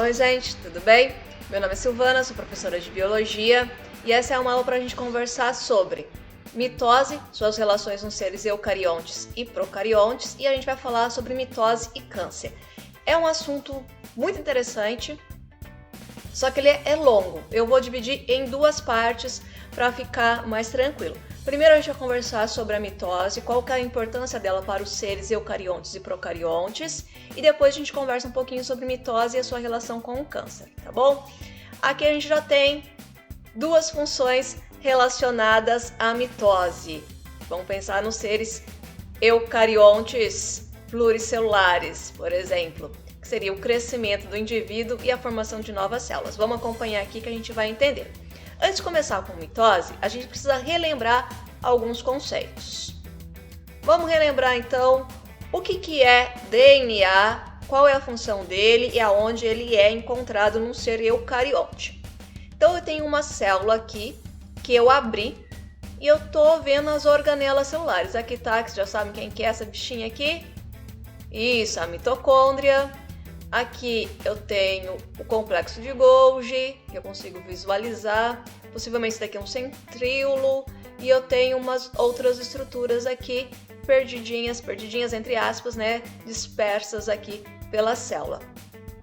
Oi gente, tudo bem? Meu nome é Silvana, sou professora de Biologia e essa é uma aula para a gente conversar sobre mitose, suas relações nos seres eucariontes e procariontes, e a gente vai falar sobre mitose e câncer. É um assunto muito interessante, só que ele é longo. Eu vou dividir em duas partes para ficar mais tranquilo. Primeiro a gente vai conversar sobre a mitose, qual que é a importância dela para os seres eucariontes e procariontes, e depois a gente conversa um pouquinho sobre mitose e a sua relação com o câncer, tá bom? Aqui a gente já tem duas funções relacionadas à mitose. Vamos pensar nos seres eucariontes pluricelulares, por exemplo, que seria o crescimento do indivíduo e a formação de novas células. Vamos acompanhar aqui que a gente vai entender. Antes de começar com mitose, a gente precisa relembrar alguns conceitos. Vamos relembrar então o que é DNA, qual é a função dele e aonde ele é encontrado num ser eucarionte. Então eu tenho uma célula aqui que eu abri e eu tô vendo as organelas celulares. Aqui tá, que vocês já sabem quem que é essa bichinha aqui? Isso, a mitocôndria. Aqui eu tenho o complexo de Golgi, que eu consigo visualizar. Possivelmente isso daqui é um centríolo. E eu tenho umas outras estruturas aqui, perdidinhas entre aspas, né? Dispersas aqui pela célula.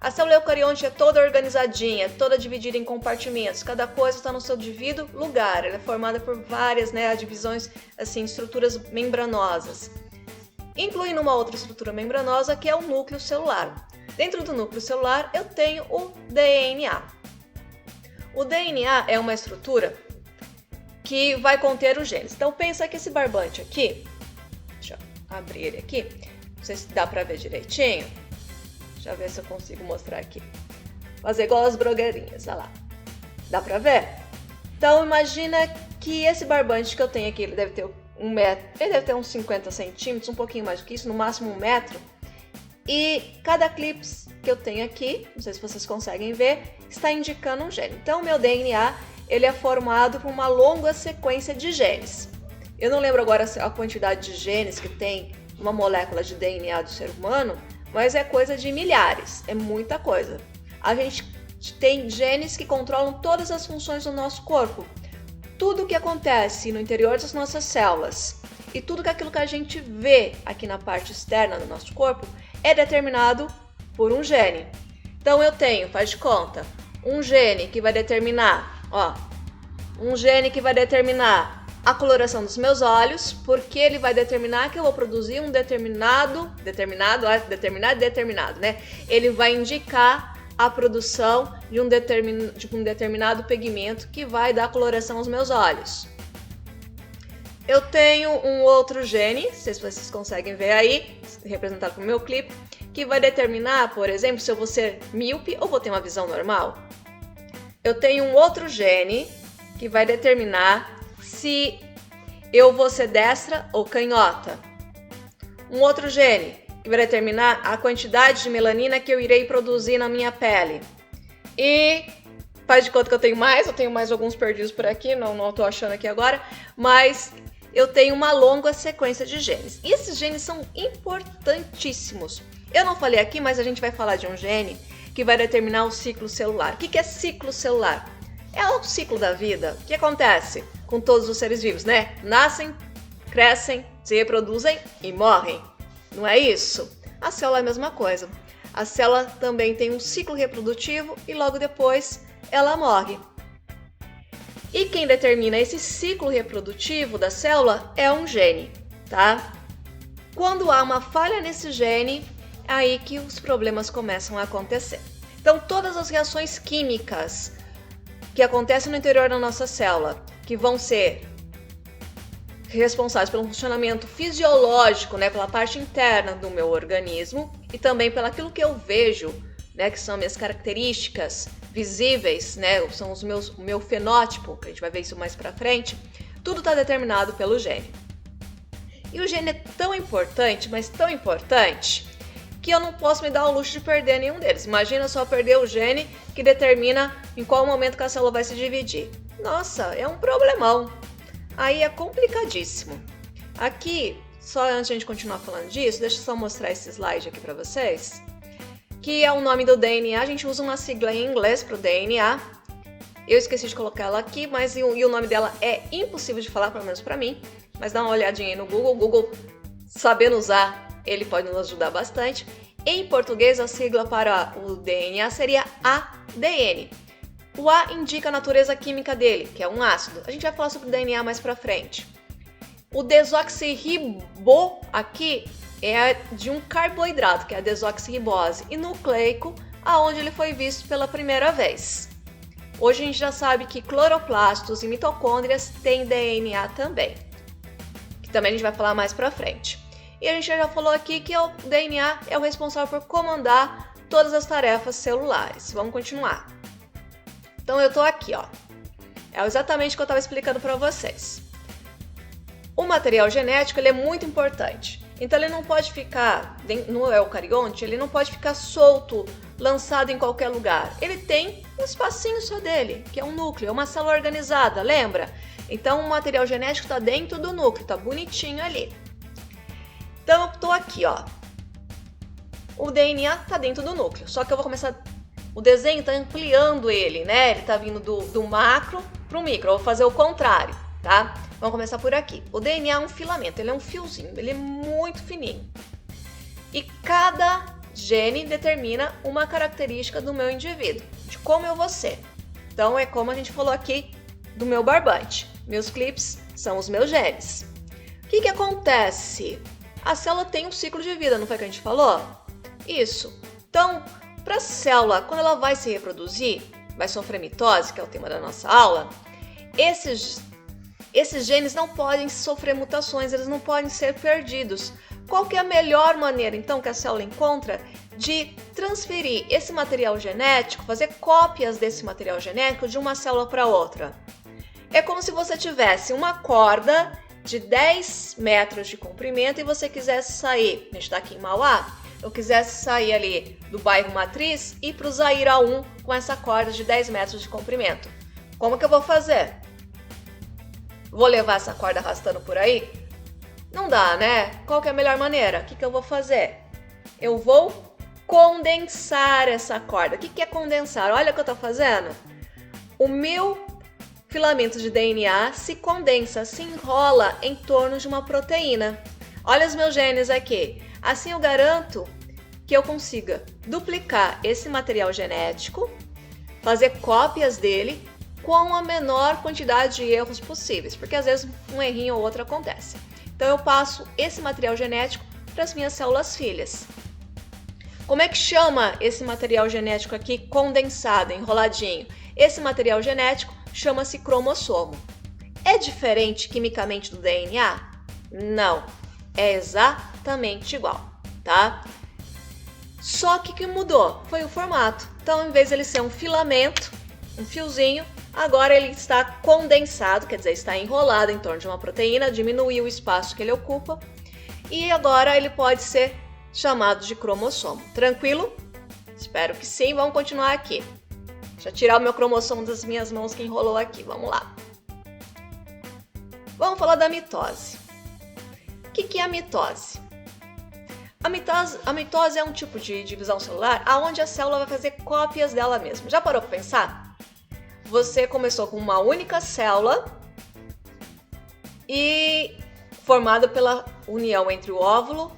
A célula eucarionte é toda organizadinha, toda dividida em compartimentos. Cada coisa está no seu devido lugar. Ela é formada por várias, né, divisões, assim, estruturas membranosas. Incluindo uma outra estrutura membranosa que é o núcleo celular. Dentro do núcleo celular eu tenho o DNA. O DNA é uma estrutura que vai conter os genes. Então pensa que esse barbante aqui, deixa eu abrir ele aqui, não sei se dá para ver direitinho. Deixa eu ver se eu consigo mostrar aqui. Fazer igual as blogueirinhas, olha lá. Dá para ver? Então imagina que esse barbante que eu tenho aqui, ele deve ter 1 metro, ele deve ter uns 50 centímetros, um pouquinho mais do que isso, no máximo 1 metro. E cada clips que eu tenho aqui, não sei se vocês conseguem ver, está indicando um gene. Então, o meu DNA ele é formado por uma longa sequência de genes. Eu não lembro agora a quantidade de genes que tem uma molécula de DNA do ser humano, mas é coisa de milhares, é muita coisa. A gente tem genes que controlam todas as funções do nosso corpo. Tudo o que acontece no interior das nossas células e tudo aquilo que a gente vê aqui na parte externa do nosso corpo é determinado por um gene. Então eu tenho, faz de conta, um gene que vai determinar, a coloração dos meus olhos, porque ele vai determinar que eu vou produzir um determinado, né? Ele vai indicar a produção de um determinado pigmento que vai dar coloração aos meus olhos. Eu tenho um outro gene, não sei se vocês conseguem ver aí, representado no meu clipe, que vai determinar, por exemplo, se eu vou ser míope ou vou ter uma visão normal. Eu tenho um outro gene que vai determinar se eu vou ser destra ou canhota. Um outro gene que vai determinar a quantidade de melanina que eu irei produzir na minha pele. E faz de conta que eu tenho mais alguns perdidos por aqui, não estou achando aqui agora, mas eu tenho uma longa sequência de genes. E esses genes são importantíssimos. Eu não falei aqui, mas a gente vai falar de um gene que vai determinar o ciclo celular. O que é ciclo celular? É o ciclo da vida. O que acontece com todos os seres vivos, né? Nascem, crescem, se reproduzem e morrem. Não é isso? A célula é a mesma coisa. A célula também tem um ciclo reprodutivo e logo depois ela morre. E quem determina esse ciclo reprodutivo da célula é um gene, tá? Quando há uma falha nesse gene, é aí que os problemas começam a acontecer. Então, todas as reações químicas que acontecem no interior da nossa célula, que vão ser responsáveis pelo funcionamento fisiológico, né, pela parte interna do meu organismo e também pelo aquilo que eu vejo, né, que são minhas características visíveis, né, são o meu fenótipo, que a gente vai ver isso mais pra frente, tudo está determinado pelo gene. E o gene é tão importante, mas tão importante, que eu não posso me dar o luxo de perder nenhum deles. Imagina só perder o gene que determina em qual momento que a célula vai se dividir. Nossa, é um problemão. Aí é complicadíssimo. Aqui, só antes de a gente continuar falando disso, deixa eu só mostrar esse slide aqui para vocês. que é o nome do DNA. A gente usa uma sigla em inglês para o DNA. Eu esqueci de colocar ela aqui, mas o nome dela é impossível de falar, pelo menos para mim. Mas dá uma olhadinha aí no Google. O Google, sabendo usar, ele pode nos ajudar bastante. Em português, a sigla para o DNA seria ADN. O A indica a natureza química dele, que é um ácido. A gente vai falar sobre o DNA mais pra frente. O desoxirribo aqui é de um carboidrato, que é a desoxirribose, e nucleico, aonde ele foi visto pela primeira vez. Hoje a gente já sabe que cloroplastos e mitocôndrias têm DNA também, que também a gente vai falar mais pra frente. E a gente já falou aqui que o DNA é o responsável por comandar todas as tarefas celulares. Vamos continuar. Então eu tô aqui, ó. É exatamente o que eu estava explicando para vocês. O material genético ele é muito importante. Então ele não pode ficar no eucarionte, ele não pode ficar solto, lançado em qualquer lugar. Ele tem um espacinho só dele, que é um núcleo, uma célula organizada, lembra? Então o material genético está dentro do núcleo, tá bonitinho ali. Então eu tô aqui, ó. O DNA tá dentro do núcleo, só que eu vou começar. O desenho tá ampliando ele, né? Ele tá vindo do macro pro micro. Eu vou fazer o contrário, tá? Vamos começar por aqui. O DNA é um filamento, ele é um fiozinho, ele é muito fininho. E cada gene determina uma característica do meu indivíduo, de como eu vou ser. Então é como a gente falou aqui do meu barbante. Meus clips são os meus genes. O que acontece? A célula tem um ciclo de vida, não foi o que a gente falou? Isso. Então, para a célula, quando ela vai se reproduzir, vai sofrer mitose, que é o tema da nossa aula, esses genes não podem sofrer mutações, eles não podem ser perdidos. Qual que é a melhor maneira, então, que a célula encontra de transferir esse material genético, fazer cópias desse material genético de uma célula para outra? É como se você tivesse uma corda de 10 metros de comprimento e você quisesse sair, a gente está aqui em Mauá, eu quisesse sair ali do bairro Matriz e ir para o Zaira 1 com essa corda de 10 metros de comprimento. Como que eu vou fazer? Vou levar essa corda arrastando por aí? Não dá, né? Qual que é a melhor maneira? O que eu vou fazer? Eu vou condensar essa corda. O que é condensar? Olha o que eu estou fazendo. O meu filamento de DNA se condensa, se enrola em torno de uma proteína. Olha os meus genes aqui. Assim eu garanto que eu consiga duplicar esse material genético, fazer cópias dele com a menor quantidade de erros possíveis, porque às vezes um errinho ou outro acontece. Então eu passo esse material genético para as minhas células filhas. Como é que chama esse material genético aqui condensado, enroladinho? Esse material genético chama-se cromossomo. É diferente quimicamente do DNA? Não, é exatamente igual, tá? Só que o que mudou foi o formato. Então, em vez de ele ser um filamento, um fiozinho, agora ele está condensado, quer dizer, está enrolado em torno de uma proteína, diminuiu o espaço que ele ocupa e agora ele pode ser chamado de cromossomo. Tranquilo? Espero que sim. Vamos continuar aqui. Deixa eu tirar o meu cromossomo das minhas mãos que enrolou aqui. Vamos lá. Vamos falar da mitose. O que é a mitose? A mitose é um tipo de divisão celular onde a célula vai fazer cópias dela mesma. Já parou para pensar? Você começou com uma única célula e formada pela união entre o óvulo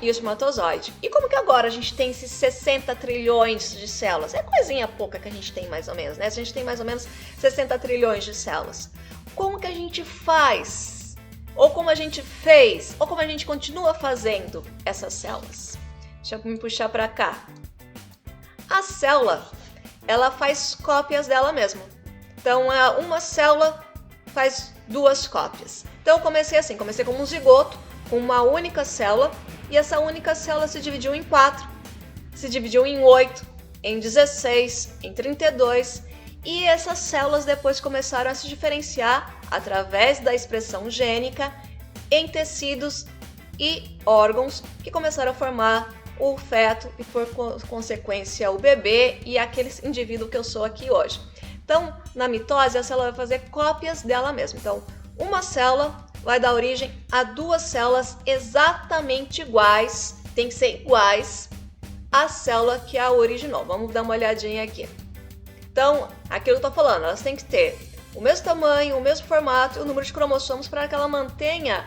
e o espermatozoide. E como que agora a gente tem esses 60 trilhões de células? É coisinha pouca que a gente tem mais ou menos, né? A gente tem mais ou menos 60 trilhões de células. Como que a gente faz? Ou como a gente fez? Ou como a gente continua fazendo essas células? Deixa eu me puxar para cá. A célula, ela faz cópias dela mesma. Então, uma célula faz duas cópias. Então, eu comecei assim, comecei como um zigoto, com uma única célula, e essa única célula se dividiu em 4, se dividiu em 8, em 16, em 32, e essas células depois começaram a se diferenciar através da expressão gênica em tecidos e órgãos que começaram a formar o feto e, por consequência, o bebê e aquele indivíduo que eu sou aqui hoje. Então, na mitose, a célula vai fazer cópias dela mesma. Então, uma célula vai dar origem a duas células exatamente iguais, tem que ser iguais, a célula que a originou. Vamos dar uma olhadinha aqui. Então, aquilo que eu estou falando, elas têm que ter o mesmo tamanho, o mesmo formato e o número de cromossomos para que ela mantenha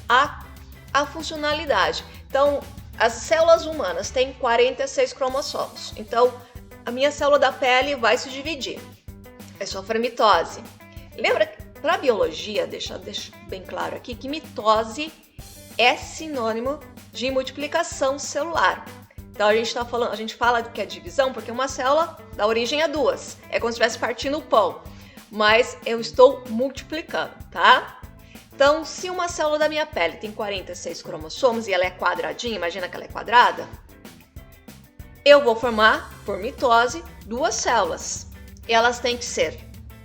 a funcionalidade. Então, as células humanas têm 46 cromossomos. Então, a minha célula da pele vai se dividir. Vai sofrer mitose. Lembra, para a biologia, deixa bem claro aqui, que mitose é sinônimo de multiplicação celular. Então a gente fala que é divisão porque uma célula dá origem a duas. É como se estivesse partindo o pão, mas eu estou multiplicando, tá? Então, se uma célula da minha pele tem 46 cromossomos e ela é quadradinha, imagina que ela é quadrada, eu vou formar, por mitose, duas células. E elas têm que ser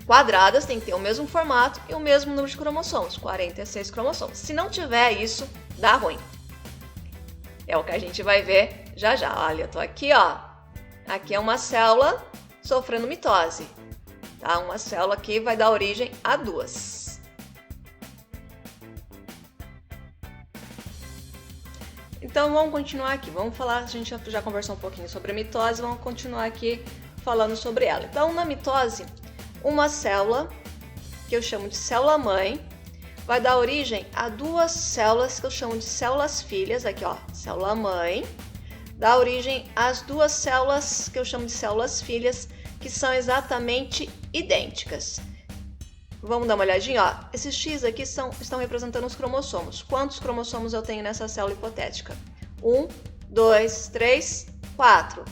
quadradas, têm que ter o mesmo formato e o mesmo número de cromossomos, 46 cromossomos. Se não tiver isso, dá ruim. É o que a gente vai ver já já. Olha, eu tô aqui, ó. Aqui é uma célula sofrendo mitose, tá? Uma célula que vai dar origem a duas. Então vamos continuar aqui. Vamos falar, a gente já conversou um pouquinho sobre a mitose, vamos continuar aqui falando sobre ela. Então, na mitose, uma célula, que eu chamo de célula-mãe, vai dar origem a duas células que eu chamo de células-filhas, aqui ó, célula-mãe, dá origem às duas células que eu chamo de células-filhas, que são exatamente idênticas. Vamos dar uma olhadinha, ó. Esses X aqui estão representando os cromossomos. Quantos cromossomos eu tenho nessa célula hipotética? 1, 2, 3, 4.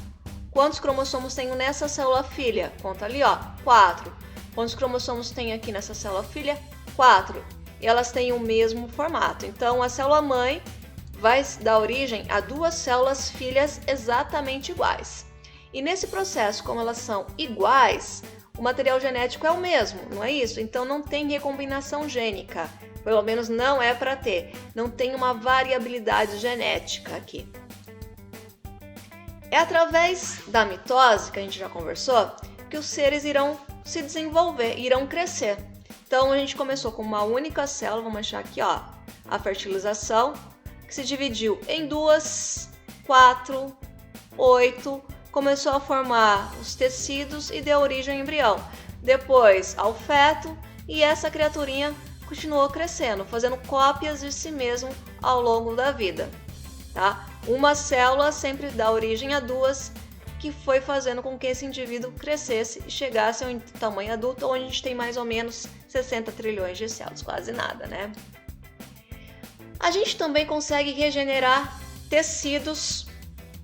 Quantos cromossomos tenho nessa célula-filha? Conta ali, ó, 4. Quantos cromossomos tem aqui nessa célula-filha? 4. E elas têm o mesmo formato. Então, a célula-mãe vai dar origem a duas células-filhas exatamente iguais. E nesse processo, como elas são iguais, o material genético é o mesmo, não é isso? Então, não tem recombinação gênica. Pelo menos não é para ter. Não tem uma variabilidade genética aqui. É através da mitose, que a gente já conversou, que os seres irão se desenvolver, irão crescer. Então, a gente começou com uma única célula, vamos achar aqui, ó, a fertilização, que se dividiu em 2, 4, 8, começou a formar os tecidos e deu origem ao embrião. Depois, ao feto, e essa criaturinha continuou crescendo, fazendo cópias de si mesmo ao longo da vida, tá? Uma célula sempre dá origem a duas, que foi fazendo com que esse indivíduo crescesse e chegasse ao tamanho adulto, onde a gente tem mais ou menos 60 trilhões de células, quase nada, né? A gente também consegue regenerar tecidos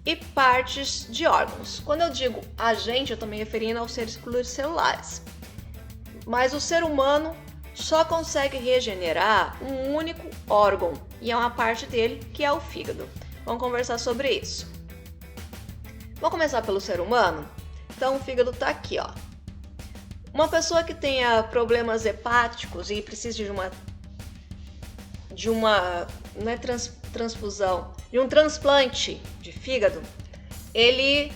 e partes de órgãos. Quando eu digo a gente, eu estou me referindo aos seres pluricelulares. Mas o ser humano só consegue regenerar um único órgão, e é uma parte dele, que é o fígado. Vamos conversar sobre isso. Vamos começar pelo ser humano? Então, o fígado está aqui, ó. Uma pessoa que tenha problemas hepáticos e precise de uma não é transfusão, de um transplante de fígado, ele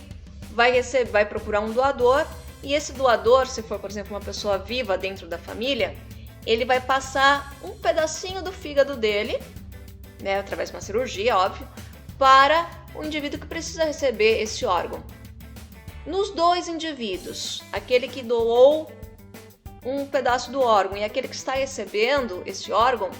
vai procurar um doador, e esse doador, se for, por exemplo, uma pessoa viva dentro da família, ele vai passar um pedacinho do fígado dele, né, através de uma cirurgia, óbvio, para o indivíduo que precisa receber esse órgão. Nos dois indivíduos, aquele que doou um pedaço do órgão e aquele que está recebendo esse órgão,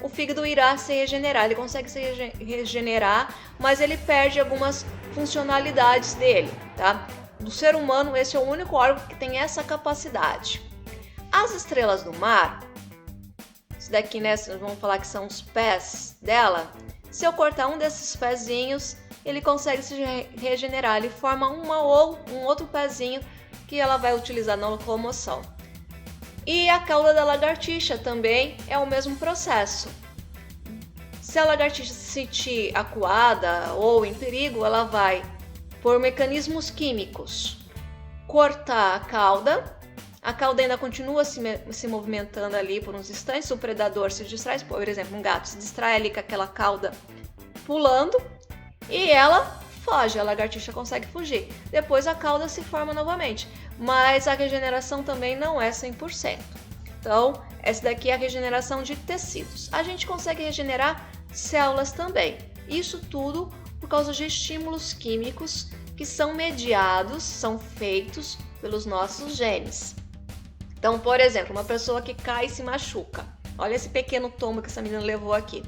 o fígado irá se regenerar. Ele consegue se regenerar, mas ele perde algumas funcionalidades dele, tá? Do ser humano, esse é o único órgão que tem essa capacidade. As estrelas do mar, isso daqui, né, vamos falar que são os pés dela. Se eu cortar um desses pezinhos, ele consegue se regenerar, ele forma um outro pezinho que ela vai utilizar na locomoção. E a cauda da lagartixa também é o mesmo processo. Se a lagartixa se sentir acuada ou em perigo, ela vai, por mecanismos químicos, cortar a cauda ainda continua se movimentando ali por uns instantes, o predador se distrai, por exemplo, um gato se distrai ali com aquela cauda pulando, e ela foge, a lagartixa consegue fugir. Depois a cauda se forma novamente, mas a regeneração também não é 100%. Então, essa daqui é a regeneração de tecidos. A gente consegue regenerar células também. Isso tudo por causa de estímulos químicos que são mediados, são feitos pelos nossos genes. Então, por exemplo, uma pessoa que cai e se machuca. Olha esse pequeno tombo que essa menina levou aqui.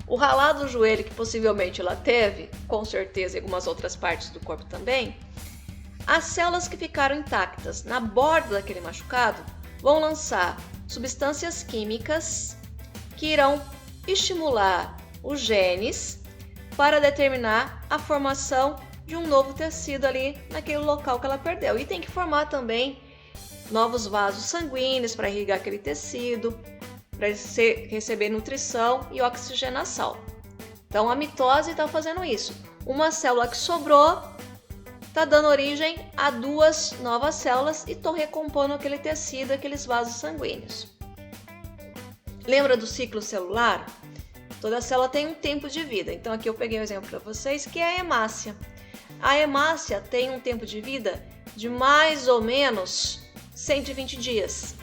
O ralado do joelho que possivelmente ela teve, com certeza em algumas outras partes do corpo também, as células que ficaram intactas na borda daquele machucado vão lançar substâncias químicas que irão estimular os genes para determinar a formação de um novo tecido ali naquele local que ela perdeu. E tem que formar também novos vasos sanguíneos para irrigar aquele tecido, para ele receber nutrição e oxigenação. Então a mitose está fazendo isso. Uma célula que sobrou está dando origem a duas novas células e estão recompondo aquele tecido, aqueles vasos sanguíneos. Lembra do ciclo celular? Toda célula tem um tempo de vida. Então aqui eu peguei um exemplo para vocês que é a hemácia. A hemácia tem um tempo de vida de mais ou menos 120 dias.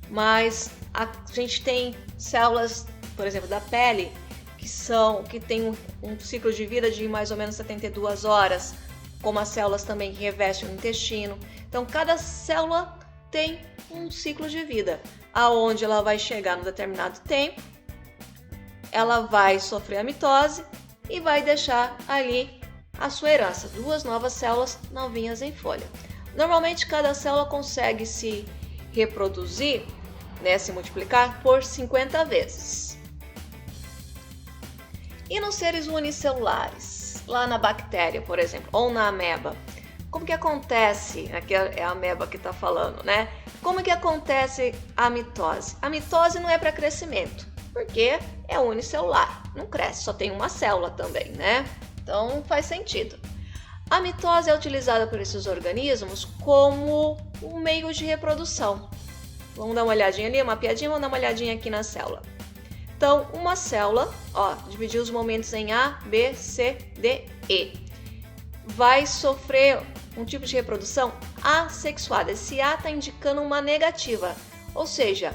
Mas a gente tem células, por exemplo, da pele, que tem um ciclo de vida de mais ou menos 72 horas, como as células também que revestem o intestino. Então, cada célula tem um ciclo de vida, aonde ela vai chegar num determinado tempo, ela vai sofrer a mitose e vai deixar ali a sua herança, duas novas células novinhas em folha. Normalmente, cada célula consegue se reproduzir, né, se multiplicar por 50 vezes. E nos seres unicelulares, lá na bactéria, por exemplo, ou na ameba, como que acontece, aqui é a ameba que está falando, né? Como que acontece a mitose? A mitose não é para crescimento, porque é unicelular, não cresce, só tem uma célula também, né? Então faz sentido. A mitose é utilizada por esses organismos como um meio de reprodução. Vamos dar uma olhadinha ali, uma piadinha, vamos dar uma olhadinha aqui na célula. Então, uma célula, ó, dividir os momentos em A, B, C, D, E. Vai sofrer um tipo de reprodução assexuada. Esse A está indicando uma negativa, ou seja,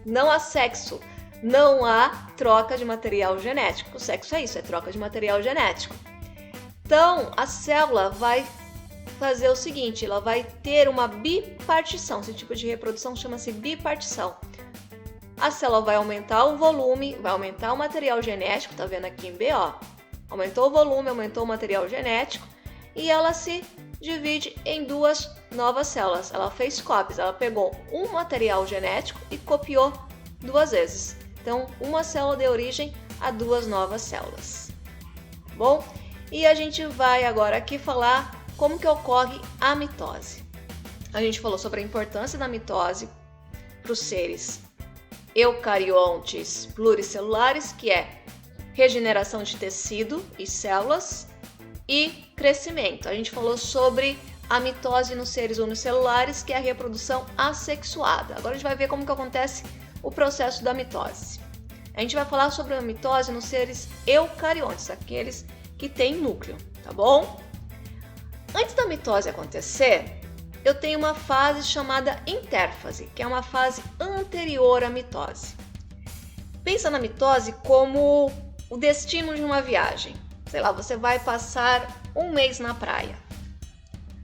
não há sexo, não há troca de material genético. O sexo é isso, é troca de material genético. Então, a célula vai fazer o seguinte, ela vai ter uma bipartição. Esse tipo de reprodução chama-se bipartição. A célula vai aumentar o volume, vai aumentar o material genético, tá vendo aqui em B, ó. Aumentou o volume, aumentou o material genético e ela se divide em duas novas células. Ela fez cópias, ela pegou um material genético e copiou duas vezes. Então, uma célula deu origem a duas novas células. Bom, e a gente vai agora aqui falar como que ocorre a mitose. A gente falou sobre a importância da mitose para os seres eucariontes pluricelulares, que é regeneração de tecido e células e crescimento. A gente falou sobre a mitose nos seres unicelulares, que é a reprodução assexuada. Agora a gente vai ver como que acontece o processo da mitose. A gente vai falar sobre a mitose nos seres eucariontes, aqueles que têm núcleo, tá bom? Antes da mitose acontecer, eu tenho uma fase chamada intérfase, que é uma fase anterior à mitose. Pensa na mitose como o destino de uma viagem. Sei lá, você vai passar um mês na praia.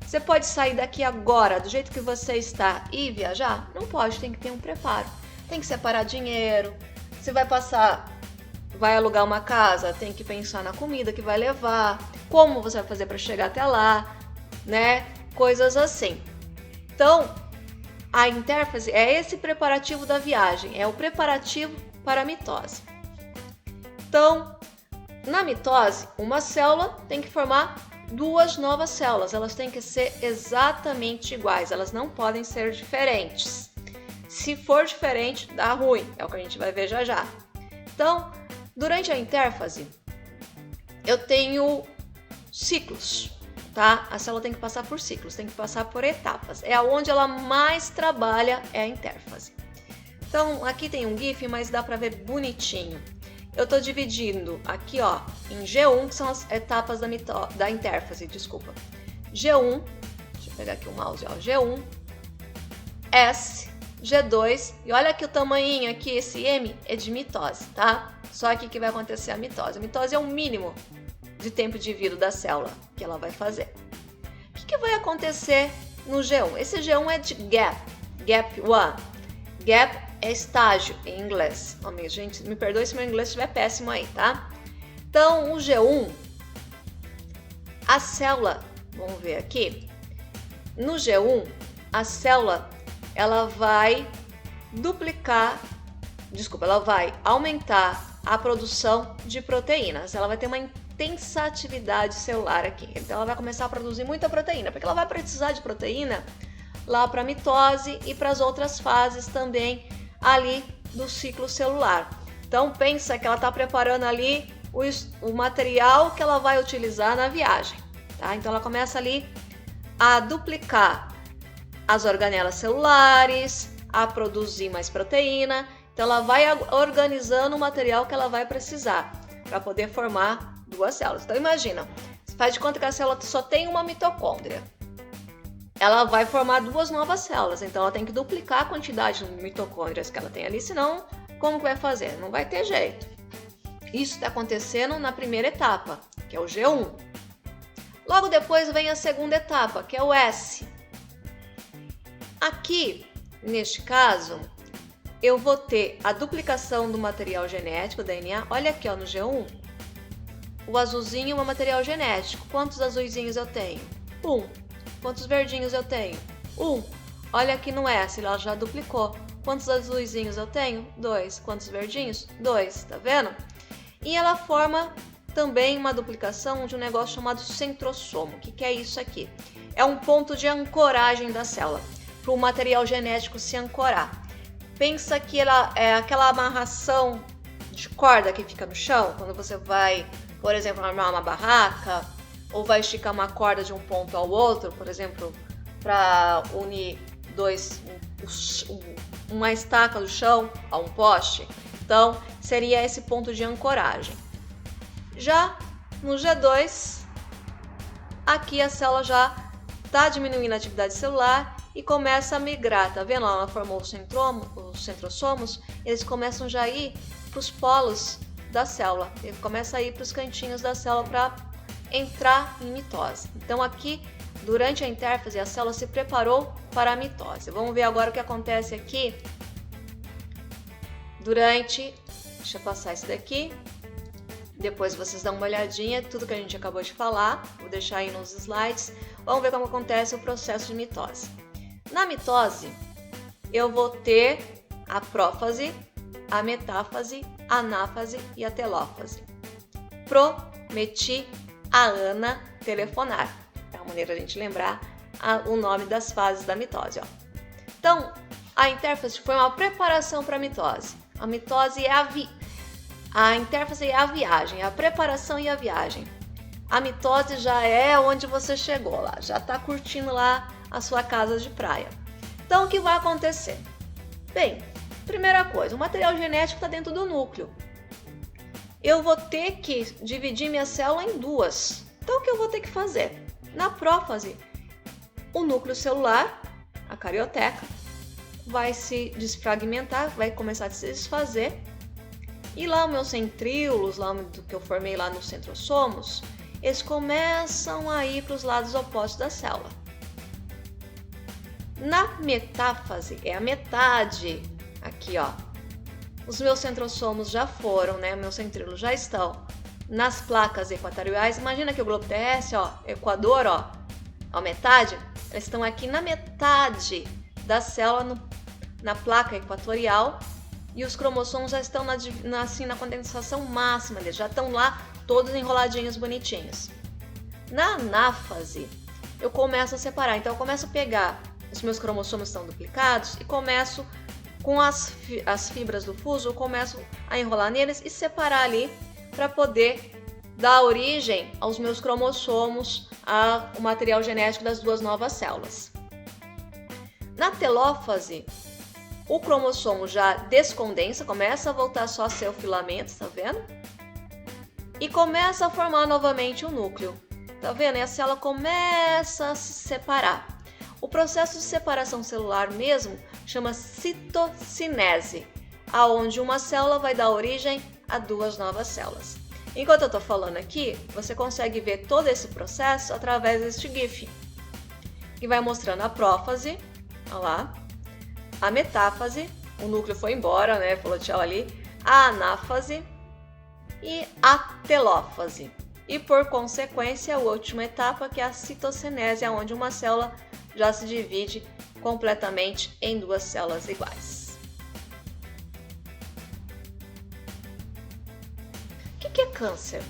Você pode sair daqui agora, do jeito que você está, e viajar? Não pode, tem que ter um preparo. Tem que separar dinheiro. Você vai alugar uma casa, tem que pensar na comida que vai levar, como você vai fazer para chegar até lá, né? Coisas assim. Então, a intérfase é esse preparativo da viagem, é o preparativo para a mitose. Então, na mitose, uma célula tem que formar duas novas células, elas têm que ser exatamente iguais, elas não podem ser diferentes. Se for diferente, dá ruim, é o que a gente vai ver já já. Então, durante a intérfase, eu tenho ciclos, tá? A célula tem que passar por ciclos, tem que passar por etapas. É onde ela mais trabalha, é a intérfase. Então, aqui tem um GIF, mas dá para ver bonitinho. Eu estou dividindo aqui, ó, em G1, que são as etapas da intérfase, desculpa. G1, deixa eu pegar aqui o mouse, ó, G1, S, G2, e olha aqui o tamanhinho aqui, esse M é de mitose, tá? Só aqui que vai acontecer a mitose. A mitose é o mínimo de tempo de vida da célula que ela vai fazer. O que vai acontecer no G1? Esse G1 é de gap, gap 1. Gap é estágio em inglês. Oh, minha gente, me perdoe se meu inglês estiver péssimo aí, tá? Então, o G1, a célula, vamos ver aqui, no G1, a célula, ela vai ela vai aumentar a produção de proteínas. Ela vai ter uma intensa atividade celular aqui. Então, ela vai começar a produzir muita proteína, porque ela vai precisar de proteína lá para a mitose e para as outras fases também ali do ciclo celular. Então, pensa que ela está preparando ali o material que ela vai utilizar na viagem, tá? Então, ela começa ali a duplicar as organelas celulares, a produzir mais proteína. Então, ela vai organizando o material que ela vai precisar para poder formar duas células. Então, imagina, faz de conta que a célula só tem uma mitocôndria. Ela vai formar duas novas células, então ela tem que duplicar a quantidade de mitocôndrias que ela tem ali, senão como que vai fazer? Não vai ter jeito. Isso está acontecendo na primeira etapa, que é o G1. Logo depois vem a segunda etapa, que é o S. Aqui, neste caso, eu vou ter a duplicação do material genético, DNA. Olha aqui, ó, no G1, o azulzinho é o material genético. Quantos azulzinhos eu tenho? 1. Quantos verdinhos eu tenho? 1. Olha aqui no S, ela já duplicou. Quantos azulzinhos eu tenho? 2. Quantos verdinhos? 2, tá vendo? E ela forma também uma duplicação de um negócio chamado centrossomo. O que é isso aqui? É um ponto de ancoragem da célula, para o material genético se ancorar. Pensa que ela é aquela amarração de corda que fica no chão, quando você vai, por exemplo, armar uma barraca, ou vai esticar uma corda de um ponto ao outro, por exemplo, para unir uma estaca do chão a um poste. Então, seria esse ponto de ancoragem. Já no G2, aqui a célula já está diminuindo a atividade celular e começa a migrar. Tá vendo? Ela formou os centrossomos, eles começam já a ir para os polos da célula. Ele começa a ir para os cantinhos da célula para entrar em mitose. Então aqui, durante a intérfase, a célula se preparou para a mitose. Vamos ver agora o que acontece aqui durante... Deixa eu passar isso daqui. Depois vocês dão uma olhadinha, tudo que a gente acabou de falar. Vou deixar aí nos slides. Vamos ver como acontece o processo de mitose. Na mitose, eu vou ter a prófase, a metáfase, a anáfase e a telófase. Prometi a Ana telefonar. É uma maneira de a gente lembrar o nome das fases da mitose. Ó. Então, a intérfase foi uma preparação para a mitose. A mitose é a intérfase é a viagem, a preparação e a viagem. A mitose já é onde você chegou lá, já está curtindo lá a sua casa de praia. Então, o que vai acontecer? Bem, primeira coisa, o material genético está dentro do núcleo. Eu vou ter que dividir minha célula em duas. Então, o que eu vou ter que fazer? Na prófase, o núcleo celular, a carioteca, vai se desfragmentar, vai começar a se desfazer. E lá os meus centríolos, lá do que eu formei lá nos centrossomos, eles começam a ir para os lados opostos da célula. Na metáfase, é a metade, aqui ó, os meus centrossomos já foram, né? Meus centríolos já estão nas placas equatoriais. Imagina que o globo terrestre, ó, Equador, ó, a metade, eles estão aqui na metade da célula, na placa equatorial, e os cromossomos já estão na condensação máxima deles, já estão lá todos enroladinhos, bonitinhos. Na anáfase, eu começo a separar. Então, eu começo a pegar, os meus cromossomos estão duplicados, e começo com as fibras do fuso, eu começo a enrolar neles e separar ali para poder dar origem aos meus cromossomos, ao material genético das duas novas células. Na telófase, o cromossomo já descondensa, começa a voltar só a ser o filamento, tá vendo? E começa a formar novamente o núcleo, tá vendo? E a célula começa a se separar. O processo de separação celular mesmo chama citocinese, aonde uma célula vai dar origem a duas novas células. Enquanto eu estou falando aqui, você consegue ver todo esse processo através deste GIF, que vai mostrando a prófase, olha lá, a metáfase, o núcleo foi embora, né, falou tchau ali, a anáfase e a telófase. E por consequência, a última etapa, que é a citocinese, onde uma célula já se divide completamente em duas células iguais. O que é câncer?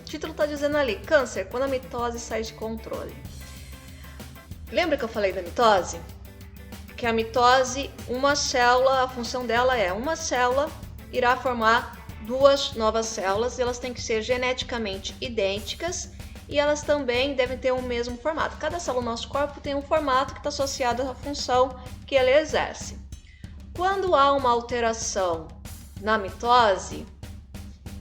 O título está dizendo ali, câncer, quando a mitose sai de controle. Lembra que eu falei da mitose? Que a mitose, uma célula, a função dela é uma célula irá formar duas novas células, e elas têm que ser geneticamente idênticas e elas também devem ter o mesmo formato. Cada célula do nosso corpo tem um formato que está associado à função que ela exerce. Quando há uma alteração na mitose,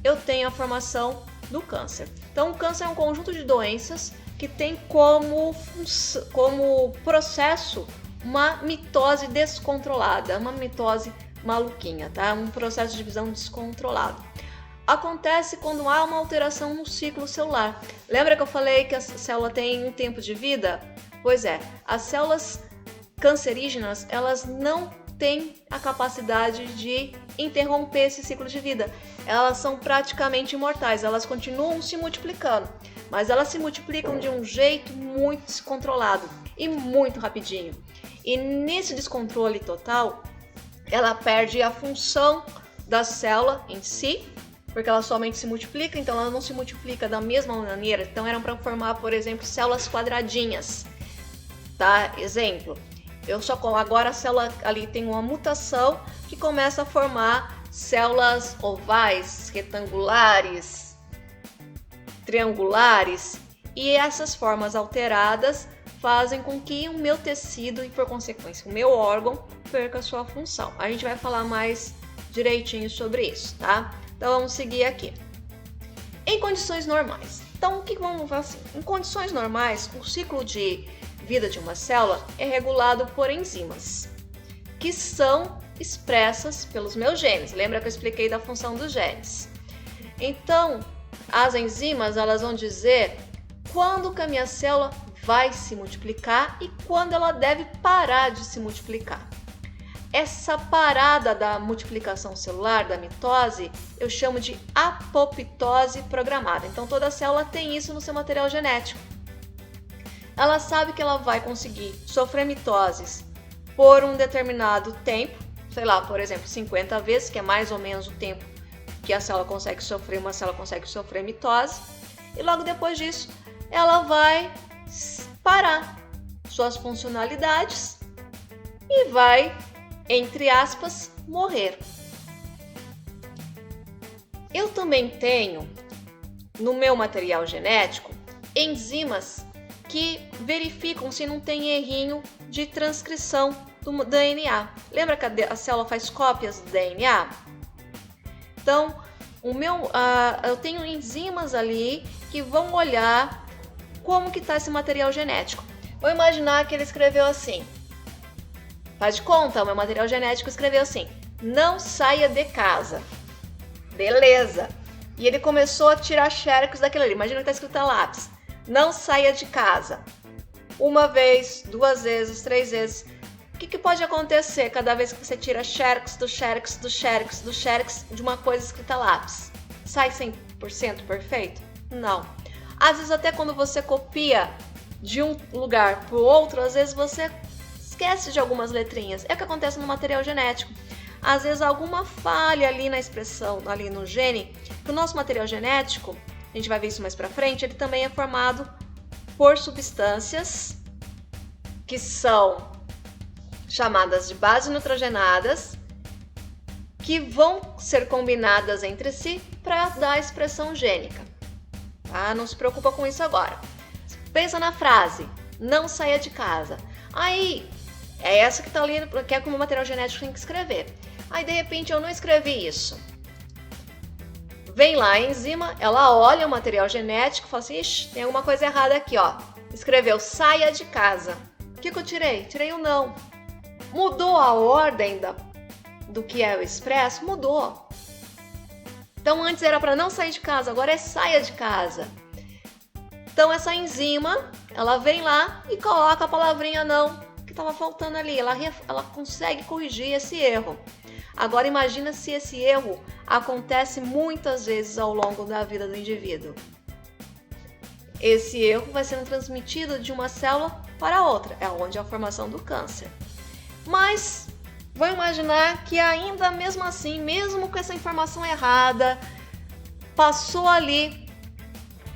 eu tenho a formação do câncer. Então, o câncer é um conjunto de doenças que tem como processo uma mitose descontrolada, uma mitose maluquinha, tá? Um processo de divisão descontrolado. Acontece quando há uma alteração no ciclo celular. Lembra que eu falei que a célula tem um tempo de vida? Pois é, as células cancerígenas, elas não têm a capacidade de interromper esse ciclo de vida. Elas são praticamente imortais, elas continuam se multiplicando, mas elas se multiplicam de um jeito muito descontrolado e muito rapidinho. E nesse descontrole total, ela perde a função da célula em si, porque ela somente se multiplica, então ela não se multiplica da mesma maneira. Então eram para formar, por exemplo, células quadradinhas, tá? Exemplo, agora a célula ali tem uma mutação que começa a formar células ovais, retangulares, triangulares, e essas formas alteradas fazem com que o meu tecido e, por consequência, o meu órgão perca a sua função. A gente vai falar mais direitinho sobre isso, tá? Então vamos seguir aqui. Em condições normais. Então, o que vamos fazer assim? Em condições normais, o ciclo de vida de uma célula é regulado por enzimas, que são expressas pelos meus genes. Lembra que eu expliquei da função dos genes? Então, as enzimas, elas vão dizer quando que a minha célula vai se multiplicar e quando ela deve parar de se multiplicar. Essa parada da multiplicação celular, da mitose, eu chamo de apoptose programada. Então, toda célula tem isso no seu material genético. Ela sabe que ela vai conseguir sofrer mitoses por um determinado tempo, sei lá, por exemplo, 50 vezes, que é mais ou menos o tempo que a célula consegue sofrer, uma célula consegue sofrer mitose, e logo depois disso, ela vai parar suas funcionalidades e vai, entre aspas, morrer. Eu também tenho no meu material genético enzimas que verificam se não tem errinho de transcrição do DNA. Lembra que a célula faz cópias do DNA? Então, eu tenho enzimas ali que vão olhar como que está esse material genético. Vou imaginar que ele escreveu assim. Faz de conta, o meu material genético escreveu assim: não saia de casa. Beleza. E ele começou a tirar xerox daquilo ali. Imagina que está escrito a lápis. Não saia de casa. Uma vez, duas vezes, três vezes. O que pode acontecer cada vez que você tira xerox do xerox do xerox do xerox de uma coisa escrita a lápis? Sai 100% perfeito? Não. Às vezes até quando você copia de um lugar para o outro, às vezes você esquece de algumas letrinhas. É o que acontece no material genético. Às vezes alguma falha ali na expressão, ali no gene, que o nosso material genético, a gente vai ver isso mais pra frente, ele também é formado por substâncias que são chamadas de bases nitrogenadas, que vão ser combinadas entre si para dar a expressão gênica. Tá? Não se preocupa com isso agora. Pensa na frase, não saia de casa. Aí, é essa que está ali, que é como o material genético tem que escrever. Aí, de repente, eu não escrevi isso. Vem lá a enzima, ela olha o material genético e fala assim, ixi, tem alguma coisa errada aqui, ó. Escreveu, saia de casa. O que eu tirei? Tirei o não. Mudou a ordem do que é o expresso? Mudou. Então antes era para não sair de casa, agora é saia de casa. Então essa enzima, ela vem lá e coloca a palavrinha não, que estava faltando ali. Ela consegue corrigir esse erro. Agora imagina se esse erro acontece muitas vezes ao longo da vida do indivíduo. Esse erro vai sendo transmitido de uma célula para outra, é onde é a formação do câncer. Mas vou imaginar que ainda mesmo assim, mesmo com essa informação errada, passou ali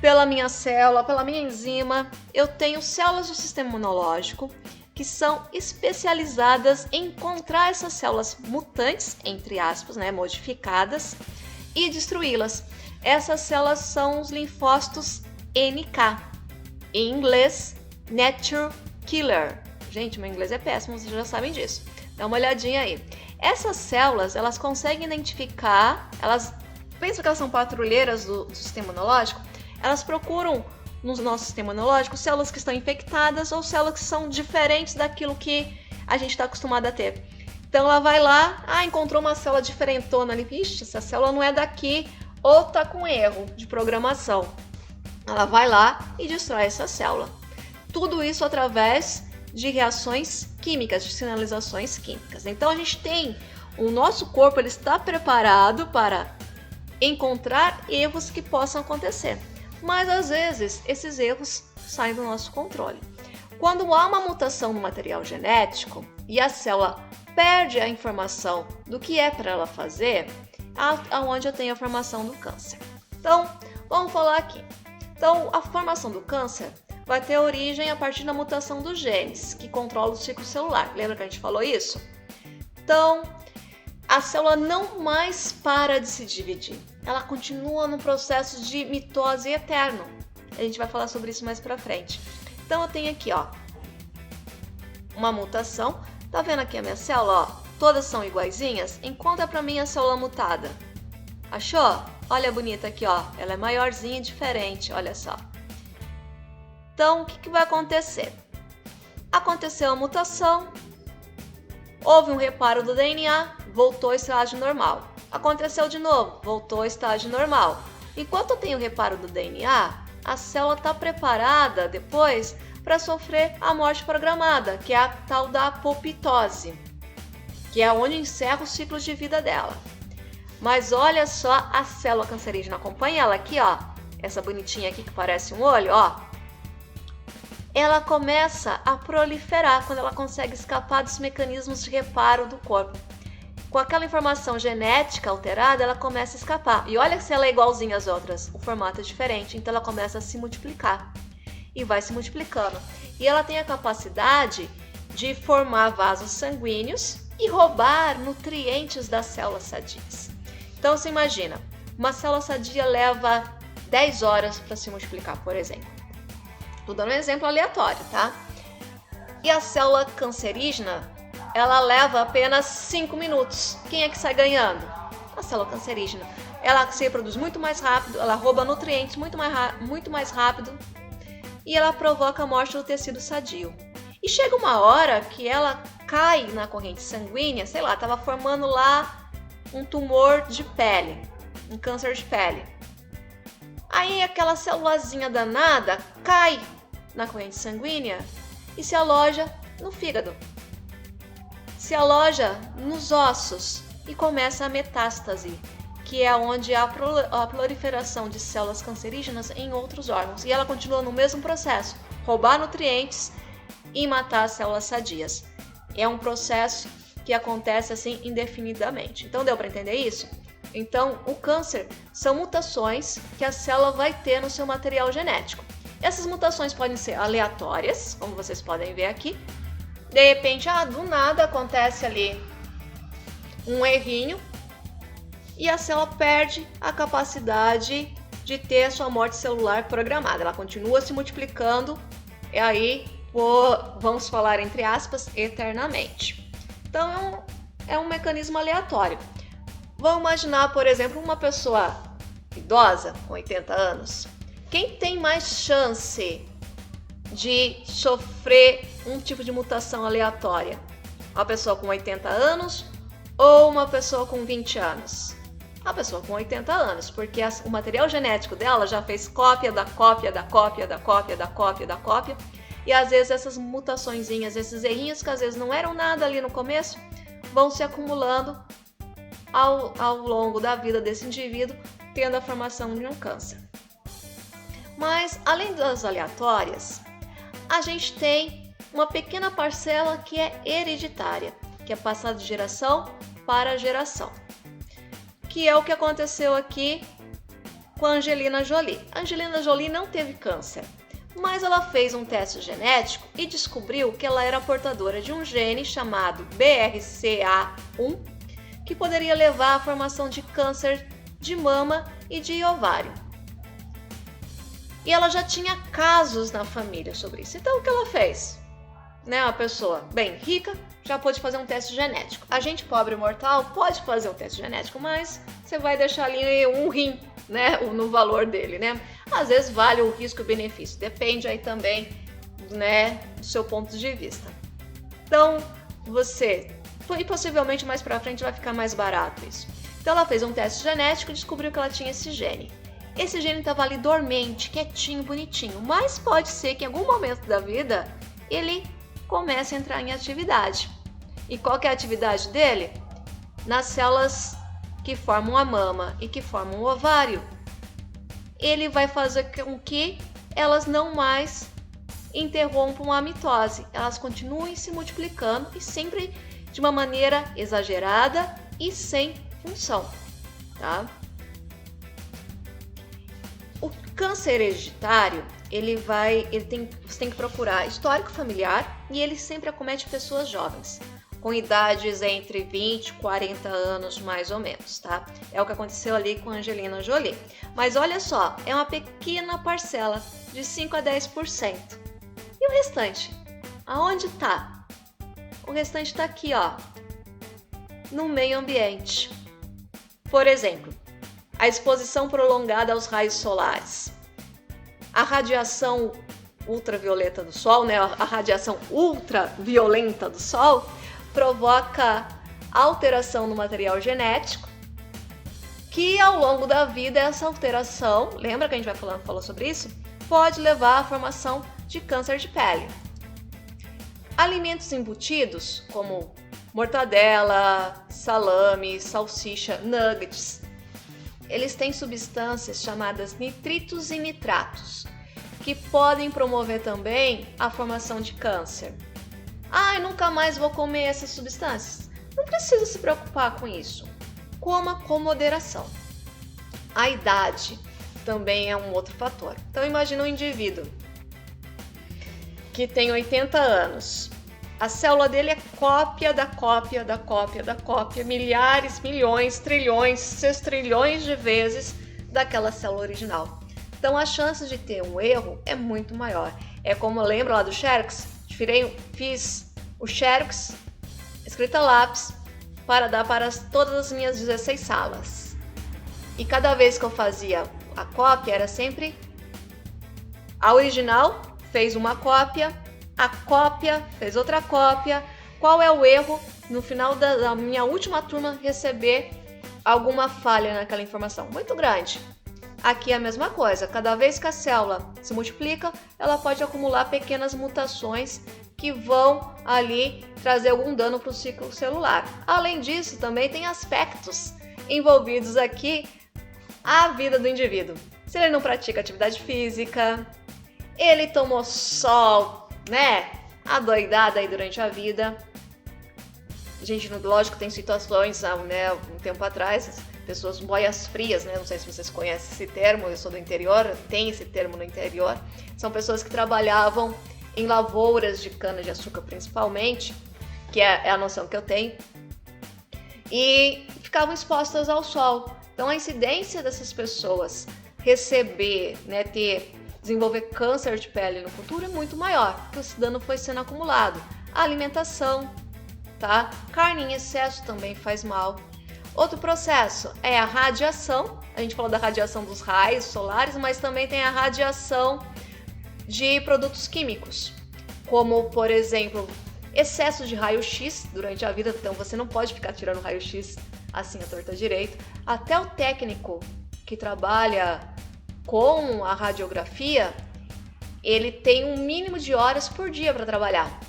pela minha célula, pela minha enzima, eu tenho células do sistema imunológico que são especializadas em encontrar essas células mutantes, entre aspas, modificadas, e destruí-las. Essas células são os linfócitos NK, em inglês, Natural Killer. Gente, meu inglês é péssimo, vocês já sabem disso. Dá uma olhadinha aí. Essas células, elas conseguem identificar, pensam que elas são patrulheiras do sistema imunológico, elas procuram no nosso sistema imunológico células que estão infectadas ou células que são diferentes daquilo que a gente está acostumado a ter. Então ela vai lá, encontrou uma célula diferentona ali, vixe, essa célula não é daqui, ou está com erro de programação. Ela vai lá e destrói essa célula. Tudo isso através de reações químicas, de sinalizações químicas. Então a gente tem, o nosso corpo ele está preparado para encontrar erros que possam acontecer. Mas às vezes esses erros saem do nosso controle. Quando há uma mutação no material genético e a célula perde a informação do que é para ela fazer, aonde eu tenho a formação do câncer. Então, vamos falar aqui. Então, a formação do câncer vai ter origem a partir da mutação dos genes que controlam o ciclo celular. Lembra que a gente falou isso? Então, a célula não mais para de se dividir. Ela continua no processo de mitose eterno. A gente vai falar sobre isso mais pra frente. Então eu tenho aqui, uma mutação. Tá vendo aqui a minha célula, Todas são iguaizinhas? Encontra pra mim a célula mutada. Achou? Olha a bonita aqui, Ela é maiorzinha e diferente, olha só. Então, o que vai acontecer? Aconteceu a mutação, houve um reparo do DNA, voltou ao estágio normal. Aconteceu de novo, voltou ao estágio normal. Enquanto eu tenho o reparo do DNA, a célula está preparada depois para sofrer a morte programada, que é a tal da apoptose, que é onde encerra o ciclo de vida dela. Mas olha só a célula cancerígena, acompanha ela aqui, essa bonitinha aqui que parece um olho, Ela começa a proliferar quando ela consegue escapar dos mecanismos de reparo do corpo. Com aquela informação genética alterada, ela começa a escapar. E olha se ela é igualzinha às outras, o formato é diferente, então ela começa a se multiplicar. E vai se multiplicando. E ela tem a capacidade de formar vasos sanguíneos e roubar nutrientes das células sadias. Então você imagina, uma célula sadia leva 10 horas para se multiplicar, por exemplo. Estou dando um exemplo aleatório, tá? E a célula cancerígena, ela leva apenas 5 minutos. Quem é que sai ganhando? A célula cancerígena. Ela se reproduz muito mais rápido, ela rouba nutrientes muito mais rápido e ela provoca a morte do tecido sadio. E chega uma hora que ela cai na corrente sanguínea, sei lá, estava formando lá um tumor de pele, um câncer de pele. Aí aquela celulazinha danada cai na corrente sanguínea e se aloja no fígado. Se aloja nos ossos e começa a metástase, que é onde há a proliferação de células cancerígenas em outros órgãos. E ela continua no mesmo processo, roubar nutrientes e matar as células sadias. É um processo que acontece assim indefinidamente. Então deu para entender isso? Então o câncer são mutações que a célula vai ter no seu material genético. Essas mutações podem ser aleatórias, como vocês podem ver aqui. De repente, do nada acontece ali um errinho e a célula perde a capacidade de ter a sua morte celular programada. Ela continua se multiplicando e aí, vamos falar entre aspas, eternamente. Então é um mecanismo aleatório. Vamos imaginar, por exemplo, uma pessoa idosa com 80 anos. Quem tem mais chance de sofrer um tipo de mutação aleatória? Uma pessoa com 80 anos ou uma pessoa com 20 anos? A pessoa com 80 anos, porque o material genético dela já fez cópia da cópia da cópia da cópia da cópia da cópia, e às vezes essas mutaçõezinhas, esses errinhos que às vezes não eram nada ali no começo, vão se acumulando ao longo da vida desse indivíduo, tendo a formação de um câncer. Mas, além das aleatórias, a gente tem uma pequena parcela que é hereditária, que é passada de geração para geração, que é o que aconteceu aqui com a Angelina Jolie. A Angelina Jolie não teve câncer, mas ela fez um teste genético e descobriu que ela era portadora de um gene chamado BRCA1, que poderia levar à formação de câncer de mama e de ovário. E ela já tinha casos na família sobre isso. Então o que ela fez? Uma pessoa bem rica já pôde fazer um teste genético. A gente pobre mortal pode fazer um teste genético, mas você vai deixar ali um rim, no valor dele, Às vezes vale o risco e o benefício, depende aí também, do seu ponto de vista. Então, e possivelmente mais pra frente vai ficar mais barato isso. Então ela fez um teste genético e descobriu que ela tinha esse gene. Esse gene estava ali dormente, quietinho, bonitinho, mas pode ser que em algum momento da vida ele comece a entrar em atividade. E qual que é a atividade dele? Nas células que formam a mama e que formam o ovário. Ele vai fazer com que elas não mais interrompam a mitose. Elas continuem se multiplicando e sempre de uma maneira exagerada e sem função, tá? O câncer hereditário, você tem que procurar histórico familiar e ele sempre acomete pessoas jovens, com idades entre 20 e 40 anos mais ou menos, tá? É o que aconteceu ali com a Angelina Jolie. Mas olha só, é uma pequena parcela de 5 a 10%. E o restante? Aonde tá? O restante tá aqui, ó, no meio ambiente. Por exemplo, a exposição prolongada aos raios solares, a radiação ultravioleta do Sol, a radiação ultraviolenta do Sol provoca alteração no material genético, que ao longo da vida essa alteração, lembra que a gente falou sobre isso? Pode levar à formação de câncer de pele. Alimentos embutidos, como mortadela, salame, salsicha, nuggets, eles têm substâncias chamadas nitritos e nitratos, que podem promover também a formação de câncer. Eu nunca mais vou comer essas substâncias. Não precisa se preocupar com isso. Coma com moderação. A idade também é um outro fator. Então imagina um indivíduo que tem 80 anos. A célula dele é cópia da cópia da cópia da cópia, milhares, milhões, trilhões, sextrilhões de vezes daquela célula original. Então a chance de ter um erro é muito maior. É como lembra lá do Xerox? Fiz o Xerox escrito a lápis para dar para todas as minhas 16 salas. E cada vez que eu fazia a cópia era sempre a original, fez uma cópia, a cópia fez outra cópia. Qual é o erro no final da minha última turma receber alguma falha naquela informação? Muito grande. Aqui é a mesma coisa, cada vez que a célula se multiplica, ela pode acumular pequenas mutações que vão ali trazer algum dano para o ciclo celular. Além disso, também tem aspectos envolvidos aqui a vida do indivíduo. Se ele não pratica atividade física, ele tomou sol, adoidada aí durante a vida. Gente, lógico, tem situações, um tempo atrás, pessoas boias frias, não sei se vocês conhecem esse termo, eu sou do interior, tem esse termo no interior. São pessoas que trabalhavam em lavouras de cana-de-açúcar principalmente, que é a noção que eu tenho, e ficavam expostas ao sol. Então a incidência dessas pessoas desenvolver câncer de pele no futuro é muito maior, porque esse dano foi sendo acumulado. A alimentação, tá? Carne em excesso também faz mal. Outro processo é a radiação. A gente falou da radiação dos raios solares, mas também tem a radiação de produtos químicos, como, por exemplo, excesso de raio-x durante a vida. Então você não pode ficar tirando raio-x assim a torta direito, até o técnico que trabalha com a radiografia, ele tem um mínimo de horas por dia para trabalhar.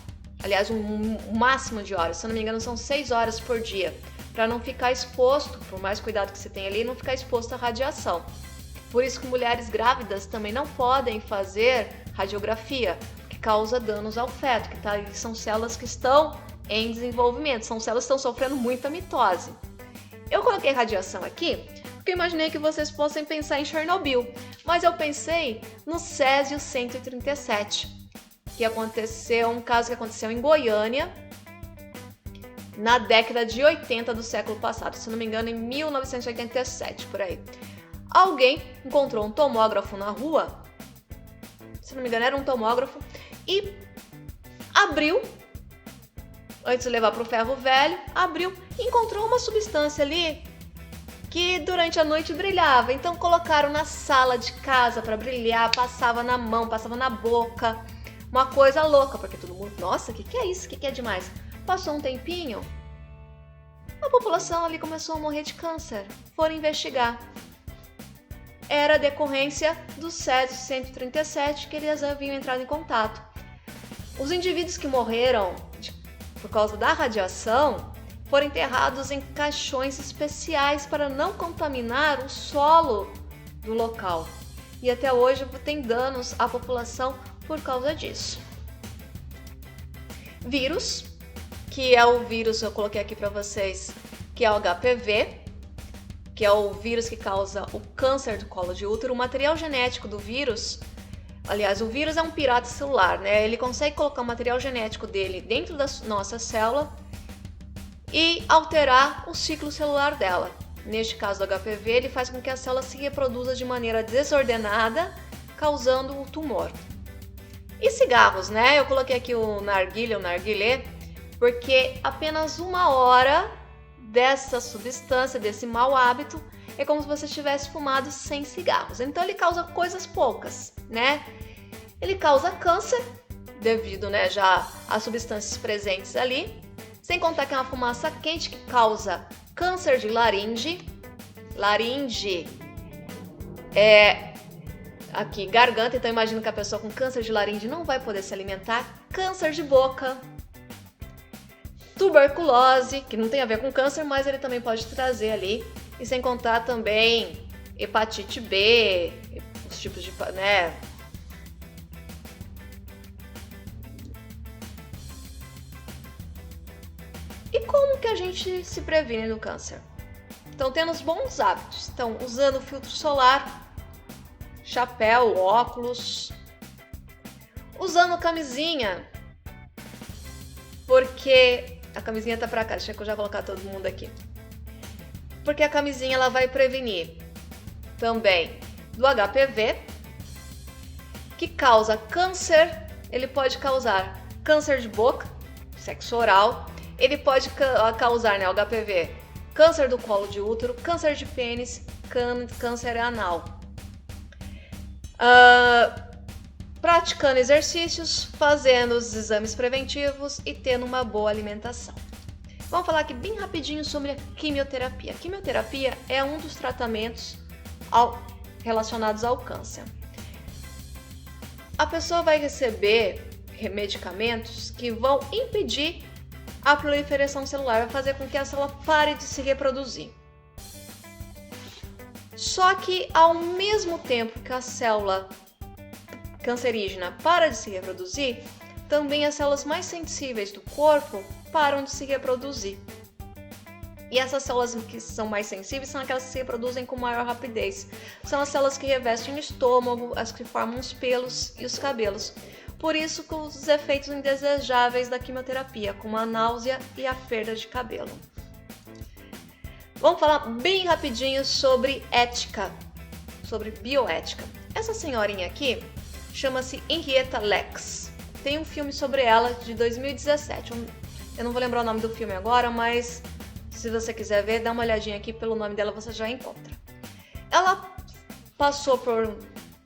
Aliás, um máximo de horas, se eu não me engano são 6 horas por dia, para não ficar exposto, por mais cuidado que você tenha ali, não ficar exposto à radiação. Por isso que mulheres grávidas também não podem fazer radiografia, que causa danos ao feto, que são células que estão em desenvolvimento, são células que estão sofrendo muita mitose. Eu coloquei radiação aqui porque eu imaginei que vocês fossem pensar em Chernobyl, mas eu pensei no Césio 137, que aconteceu, um caso que aconteceu em Goiânia, na década de 80 do século passado, se não me engano em 1987, por aí. Alguém encontrou um tomógrafo na rua, se não me engano era um tomógrafo, e abriu, antes de levar para o ferro velho, abriu e encontrou uma substância ali que durante a noite brilhava. Então colocaram na sala de casa para brilhar, passava na mão, passava na boca, uma coisa louca, porque todo mundo, nossa, o que é isso? O que é demais? Passou um tempinho, a população ali começou a morrer de câncer. Foram investigar. Era decorrência do Césio 137 que eles haviam entrado em contato. Os indivíduos que morreram por causa da radiação foram enterrados em caixões especiais para não contaminar o solo do local. E até hoje tem danos à população por causa disso. Vírus, que é o vírus, eu coloquei aqui para vocês, que é o HPV, que é o vírus que causa o câncer do colo de útero. O material genético do vírus, aliás, o vírus é um pirata celular, né? Ele consegue colocar o material genético dele dentro da nossa célula e alterar o ciclo celular dela. Neste caso do HPV, ele faz com que a célula se reproduza de maneira desordenada, causando o tumor. E cigarros, né? Eu coloquei aqui o narguilé, porque apenas 1 hora dessa substância, desse mau hábito, é como se você tivesse fumado 100 cigarros. Então ele causa coisas poucas, né? Ele causa câncer, devido, né, já às substâncias presentes ali, sem contar que é uma fumaça quente que causa câncer de laringe. Laringe é aqui, garganta, então imagino que a pessoa com câncer de laringe não vai poder se alimentar. Câncer de boca, tuberculose, que não tem a ver com câncer, mas ele também pode trazer ali, e sem contar também hepatite B, os tipos de, né? E como que a gente se previne do câncer? Então, tendo os bons hábitos. Então, usando filtro solar, chapéu, óculos, usando camisinha, porque a camisinha tá pra cá, deixa eu já colocar todo mundo aqui. Porque a camisinha ela vai prevenir também do HPV, que causa câncer. Ele pode causar câncer de boca, sexo oral, ele pode causar, né, o HPV, câncer do colo de útero, câncer de pênis, câncer anal. Praticando exercícios, fazendo os exames preventivos e tendo uma boa alimentação. Vamos falar aqui bem rapidinho sobre a quimioterapia. A quimioterapia é um dos tratamentos relacionados ao câncer. A pessoa vai receber medicamentos que vão impedir a proliferação celular, vai fazer com que a célula pare de se reproduzir. Só que ao mesmo tempo que a célula cancerígena para de se reproduzir, também as células mais sensíveis do corpo param de se reproduzir. E essas células que são mais sensíveis são aquelas que se reproduzem com maior rapidez. São as células que revestem o estômago, as que formam os pelos e os cabelos. Por isso, com os efeitos indesejáveis da quimioterapia, como a náusea e a perda de cabelo. Vamos falar bem rapidinho sobre ética, sobre bioética. Essa senhorinha aqui chama-se Henrietta Lacks. Tem um filme sobre ela de 2017. Eu não vou lembrar o nome do filme agora, mas se você quiser ver, dá uma olhadinha aqui pelo nome dela, você já encontra. Ela passou por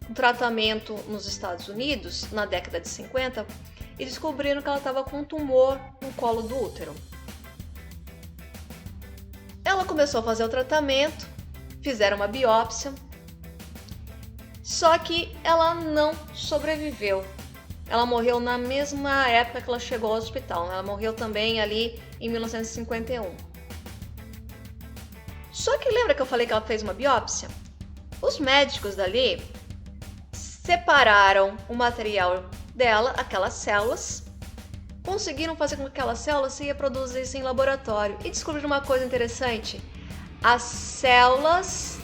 um tratamento nos Estados Unidos na década de 50 e descobriram que ela estava com um tumor no colo do útero. Ela Ela começou a fazer o tratamento, fizeram uma biópsia, só que ela não sobreviveu. Ela morreu na mesma época que ela chegou ao hospital. Ela morreu também ali em 1951. Só que lembra que eu falei que ela fez uma biópsia? Os médicos dali separaram o material dela, aquelas células, conseguiram fazer com que aquelas células se reproduzissem em laboratório e descobriram uma coisa interessante. As células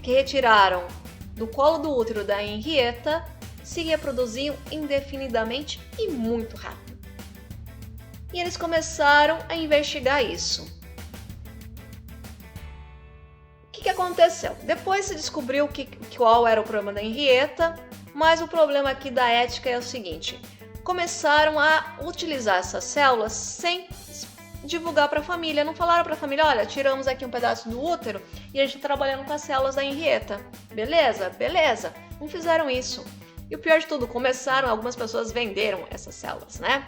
que retiraram do colo do útero da Henrietta se reproduziam indefinidamente e muito rápido. E eles começaram a investigar isso. O que aconteceu? Depois se descobriu qual era o problema da Henrietta, mas o problema aqui da ética é o seguinte: começaram a utilizar essas células sem divulgar para a família. Não falaram para a família: olha, tiramos aqui um pedaço do útero e a gente está trabalhando com as células da Henrietta. Beleza? Beleza. Não fizeram isso. E o pior de tudo, algumas pessoas venderam essas células, né?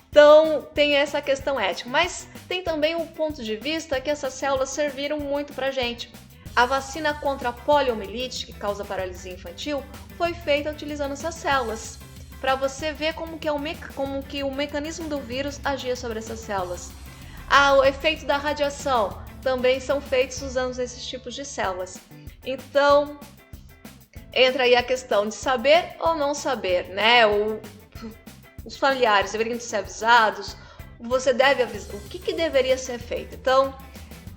Então tem essa questão ética, mas tem também um ponto de vista que essas células serviram muito pra gente. A vacina contra a poliomielite, que causa paralisia infantil, foi feita utilizando essas células, para você ver como que o mecanismo do vírus agia sobre essas células. O efeito da radiação também são feitos usando esses tipos de células. Então entra aí a questão de saber ou não saber, né? Os familiares deveriam ser avisados, você deve avisar, o que deveria ser feito. Então,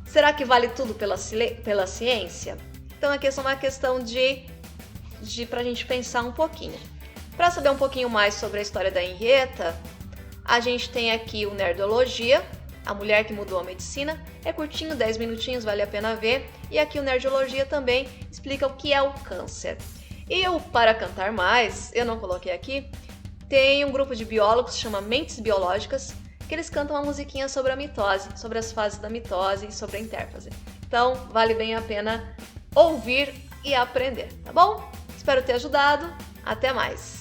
será que vale tudo pela ciência? Então aqui é uma questão pra gente pensar um pouquinho. Para saber um pouquinho mais sobre a história da Henrietta, a gente tem aqui o Nerdologia, a mulher que mudou a medicina. É curtinho, 10 minutinhos, vale a pena ver. E aqui o Nerdologia também explica o que é o câncer. E para cantar mais, eu não coloquei aqui, tem um grupo de biólogos que chama Mentes Biológicas, que eles cantam uma musiquinha sobre a mitose, sobre as fases da mitose e sobre a intérfase. Então, vale bem a pena ouvir e aprender, tá bom? Espero ter ajudado. Até mais!